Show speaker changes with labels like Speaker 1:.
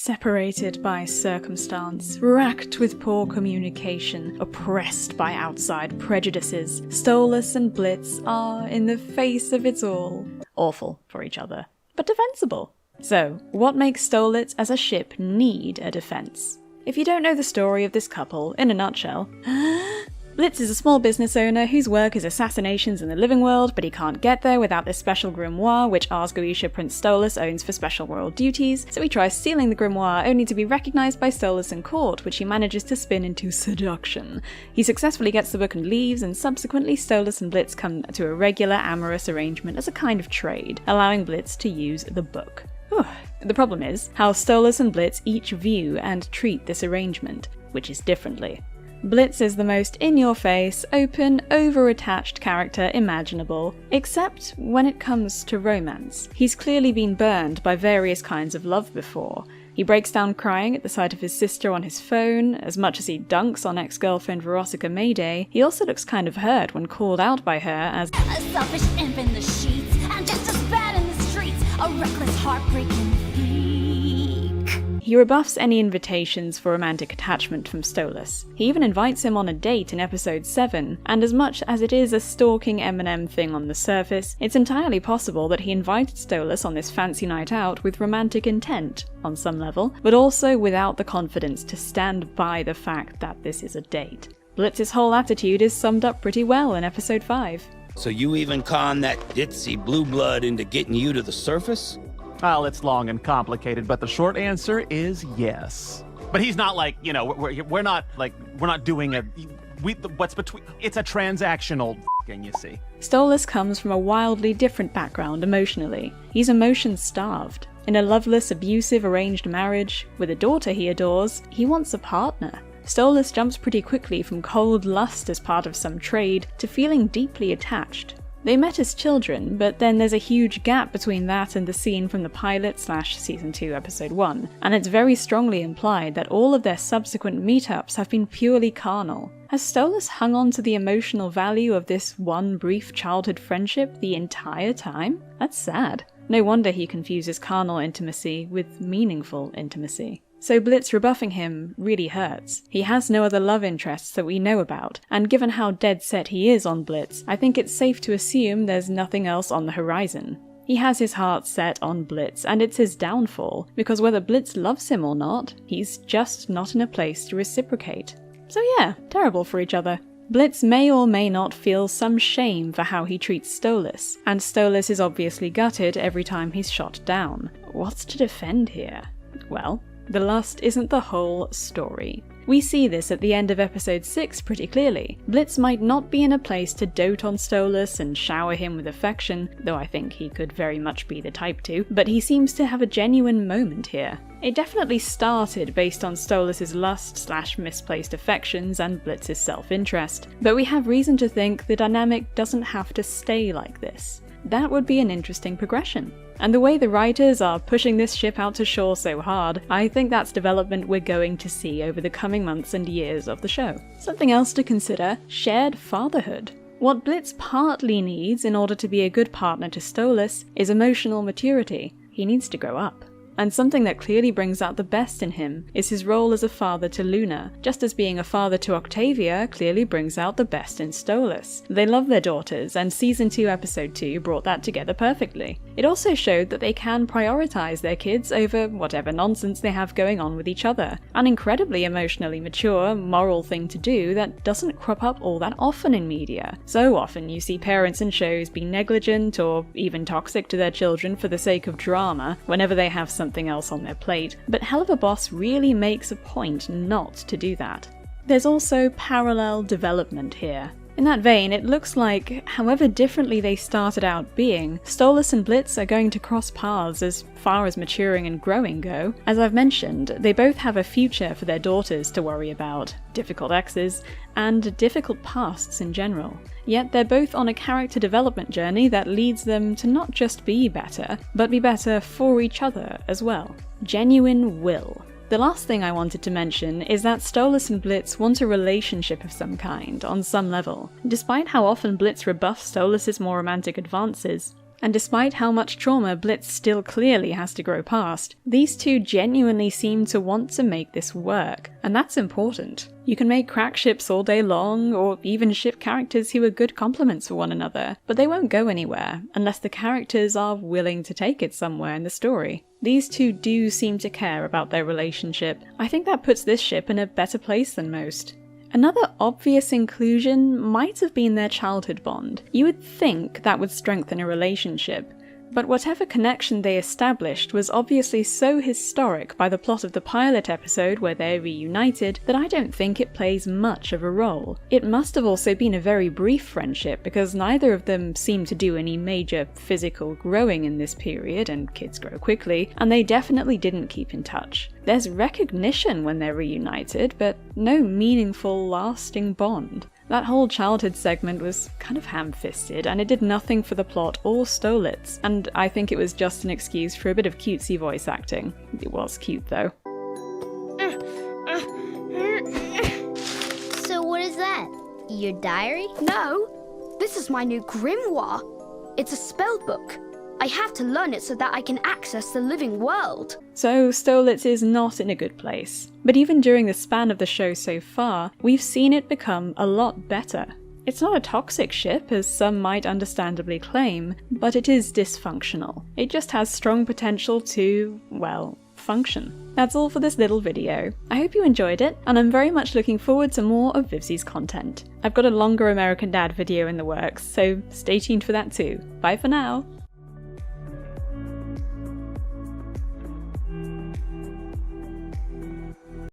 Speaker 1: Separated by circumstance, racked with poor communication, oppressed by outside prejudices, Stolitz and Blitz are, in the face of it all, awful for each other, but defensible. So, what makes Stolitz as a ship need a defense? If you don't know the story of this couple, in a nutshell, Blitz is a small business owner whose work is assassinations in the living world, but he can't get there without this special grimoire which Ars-Goetia Prince Stolitz owns for special royal duties, so he tries stealing the grimoire only to be recognised by Stolitz in court, which he manages to spin into seduction. He successfully gets the book and leaves, and subsequently Stolitz and Blitz come to a regular amorous arrangement as a kind of trade, allowing Blitz to use the book. The problem is how Stolitz and Blitz each view and treat this arrangement, which is differently. Blitz is the most in-your-face, open, over-attached character imaginable, except when it comes to romance. He's clearly been burned by various kinds of love before. He breaks down crying at the sight of his sister on his phone. As much as he dunks on ex-girlfriend Verosika Mayday, he also looks kind of hurt when called out by her as
Speaker 2: a selfish imp in the sheets, and just as bad in the streets, a reckless, heartbreaking freak.
Speaker 1: He rebuffs any invitations for romantic attachment from Stolitz. He even invites him on a date in episode 7, and as much as it is a stalking Eminem thing on the surface, it's entirely possible that he invited Stolitz on this fancy night out with romantic intent, on some level, but also without the confidence to stand by the fact that this is a date. Blitz's whole attitude is summed up pretty well in episode 5.
Speaker 3: So you even con that ditzy blue blood into getting you to the surface?
Speaker 4: Well, it's long and complicated, but the short answer is yes. But he's not like, we're not doing what's between, it's a transactional thing, you see.
Speaker 1: Stolitz comes from a wildly different background emotionally. He's emotion-starved. In a loveless, abusive, arranged marriage, with a daughter he adores, he wants a partner. Stolitz jumps pretty quickly from cold lust as part of some trade to feeling deeply attached. They met as children, but then there's a huge gap between that and the scene from the pilot/season 2 episode 1, and it's very strongly implied that all of their subsequent meetups have been purely carnal. Has Stolitz hung on to the emotional value of this one brief childhood friendship the entire time? That's sad. No wonder he confuses carnal intimacy with meaningful intimacy. So Blitz rebuffing him really hurts. He has no other love interests that we know about, and given how dead set he is on Blitz, I think it's safe to assume there's nothing else on the horizon. He has his heart set on Blitz, and it's his downfall, because whether Blitz loves him or not, he's just not in a place to reciprocate. So yeah, terrible for each other. Blitz may or may not feel some shame for how he treats Stolitz, and Stolitz is obviously gutted every time he's shot down. What's to defend here? Well, the lust isn't the whole story. We see this at the end of episode 6 pretty clearly. Blitz might not be in a place to dote on Stolitz and shower him with affection, though I think he could very much be the type to, but he seems to have a genuine moment here. It definitely started based on Stolitz's lust/misplaced affections and Blitz's self-interest, but we have reason to think the dynamic doesn't have to stay like this. That would be an interesting progression. And the way the writers are pushing this ship out to shore so hard, I think that's development we're going to see over the coming months and years of the show. Something else to consider, shared fatherhood. What Blitz partly needs in order to be a good partner to Stolitz is emotional maturity. He needs to grow up. And something that clearly brings out the best in him is his role as a father to Luna, just as being a father to Octavia clearly brings out the best in Stolitz. They love their daughters, and Season 2 Episode 2 brought that together perfectly. It also showed that they can prioritize their kids over whatever nonsense they have going on with each other. An incredibly emotionally mature, moral thing to do that doesn't crop up all that often in media. So often you see parents in shows be negligent or even toxic to their children for the sake of drama whenever they have something else on their plate, but Helluva Boss really makes a point not to do that. There's also parallel development here. In that vein, it looks like, however differently they started out being, Stolitz and Blitz are going to cross paths as far as maturing and growing go. As I've mentioned, they both have a future for their daughters to worry about, difficult exes, and difficult pasts in general. Yet they're both on a character development journey that leads them to not just be better, but be better for each other as well. Genuine will. The last thing I wanted to mention is that Stolitz and Blitz want a relationship of some kind, on some level. Despite how often Blitz rebuffs Stolitz's more romantic advances, And despite how much trauma Blitz still clearly has to grow past, these two genuinely seem to want to make this work, and that's important. You can make crack ships all day long, or even ship characters who are good complements for one another, but they won't go anywhere unless the characters are willing to take it somewhere in the story. These two do seem to care about their relationship. I think that puts this ship in a better place than most. Another obvious inclusion might have been their childhood bond. You would think that would strengthen a relationship, but whatever connection they established was obviously so historic by the plot of the pilot episode where they're reunited that I don't think it plays much of a role. It must have also been a very brief friendship because neither of them seemed to do any major physical growing in this period, and kids grow quickly, and they definitely didn't keep in touch. There's recognition when they're reunited, but no meaningful, lasting bond. That whole childhood segment was kind of ham-fisted, and it did nothing for the plot or Stolitz, and I think it was just an excuse for a bit of cutesy voice acting. It was cute, though.
Speaker 5: So what is that? Your diary?
Speaker 6: No, this is my new grimoire. It's a spell book. I have to learn it so that I can access the living world.
Speaker 1: So Stolitz is not in a good place. But even during the span of the show so far, we've seen it become a lot better. It's not a toxic ship, as some might understandably claim, but it is dysfunctional. It just has strong potential to, well, function. That's all for this little video. I hope you enjoyed it, and I'm very much looking forward to more of Vivzi's content. I've got a longer American Dad video in the works, so stay tuned for that too. Bye for now!